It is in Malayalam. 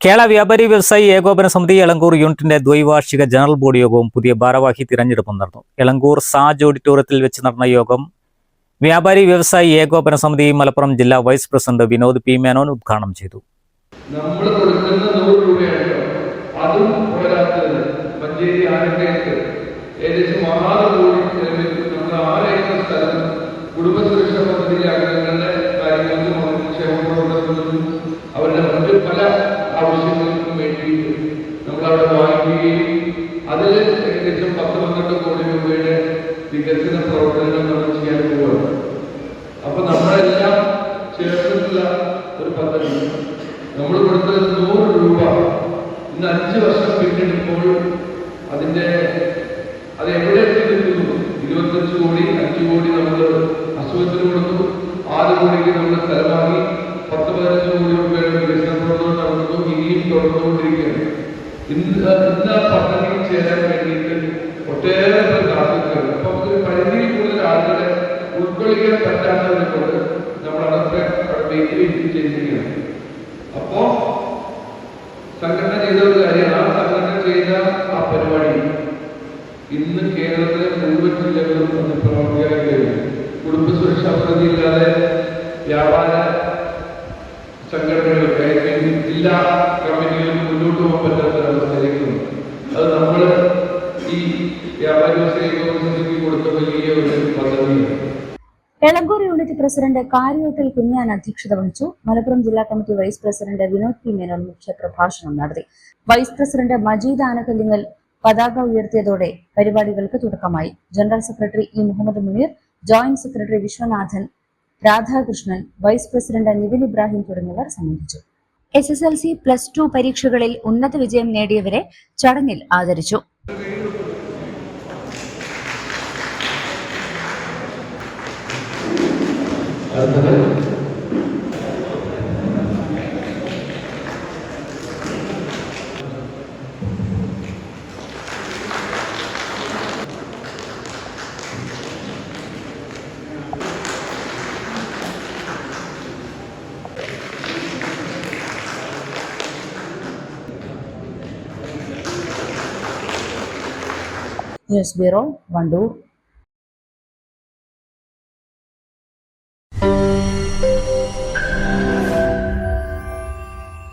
കേരള വ്യാപാരി വ്യവസായി ഏകോപന സമിതി എളങ്കൂർ യൂണിറ്റിന്റെ ദ്വൈവാർഷിക ജനറൽ ബോഡി യോഗവും പുതിയ ഭാരവാഹി തിരഞ്ഞെടുപ്പും നടന്നു. എളങ്കൂർ സാജ് ഓഡിറ്റോറിയത്തിൽ വെച്ച് നടന്ന യോഗം വ്യാപാരി വ്യവസായി ഏകോപന സമിതി മലപ്പുറം ജില്ലാ vice president Vinod P Menon ഉദ്ഘാടനം ചെയ്തു. അവരുടെ മറ്റു പല ആവശ്യങ്ങൾക്കും വേണ്ടി നമ്മളവിടെ വാങ്ങിക്കുകയും അതിൽ ഏകദേശം 10-12 കോടി രൂപയുടെ വികസന പ്രവർത്തനങ്ങൾ നമ്മൾ ചെയ്യാൻ പോവുകയാണ്. അപ്പൊ നമ്മളെല്ലാം ചേർന്നിട്ടുള്ള ഒരു പദ്ധതി നമ്മൾ കൊടുത്ത 100 രൂപ ഇന്ന് 5 വർഷം പിന്നിടുമ്പോൾ അത് എവിടെ എത്തി നിൽക്കുന്നു? 25 കോടി 5 കോടി നമ്മൾ അസുഖത്തിന് കൊടുത്തു, 6 കോടിക്ക് നമ്മൾ സ്ഥലം വാങ്ങി, 10-15 കോടി രൂപയുടെ വികസന പ്രവർത്തനം നടന്നു, ഇനിയും തുടർന്നുകൊണ്ടിരിക്കുകയാണ്. ഇന്ന് പദ്ധതിയിൽ ചേരാൻ വേണ്ടിയിട്ട് ഒട്ടേറെ പേർ കാത്തിരിക്കുകയാണ്. അപ്പൊ ഒരു പരിധിയിൽ കൂടുതൽ ആളുകളെ ഉൾക്കൊള്ളിക്കാൻ പറ്റാത്തതിനെ കൊണ്ട് നമ്മൾ അതൊക്കെ വെയിറ്റ് ചെയ്തിരിക്കുകയാണ്. അപ്പോ സംഘടന ചെയ്ത ഒരു കാര്യമാണ്, ആ സംഘടന ചെയ്ത ആ പരിപാടി ഇന്ന് കേരളത്തിലെ മുഴുവൻ ജില്ലകളും അത് പ്രവർത്തിക്കാൻ കഴിയും. കുടുംബ സുരക്ഷാ പദ്ധതി ഇല്ലാതെ വ്യാപാര സംഘടനകൾക്ക് ജില്ലാ കമ്മിറ്റികൾക്ക് മുന്നോട്ട് പോകാൻ പറ്റാത്ത ഒരവസ്ഥയിലേക്കുണ്ട്. അത് നമ്മൾ ഈ വ്യാപാരി വ്യവസായ സമിതിക്ക് കൊടുത്ത വലിയ ഒരു പദ്ധതിയാണ്. എളങ്കൂർ യൂണിറ്റ് പ്രസിഡന്റ് കാര്യോട്ടിൽ കുഞ്ഞാൻ അധ്യക്ഷത വഹിച്ചു. മലപ്പുറം ജില്ലാ committee vice president Vinod P Menon മുഖ്യ പ്രഭാഷണം നടത്തി. വൈസ് പ്രസിഡന്റ് മജീദ് ആനക്കല്ലിങ്ങൽ പതാക ഉയർത്തിയതോടെ പരിപാടികൾക്ക് തുടക്കമായി. General secretary E Muhammad Munir, joint secretary Viswanathan, Radhakrishnan, vice president Nivin Ibrahim തുടങ്ങിയവർ സംബന്ധിച്ചു. SSLC, +2 പരീക്ഷകളിൽ ഉന്നത വിജയം നേടിയവരെ ചടങ്ങിൽ ആദരിച്ചു. News bureau, Wandoor.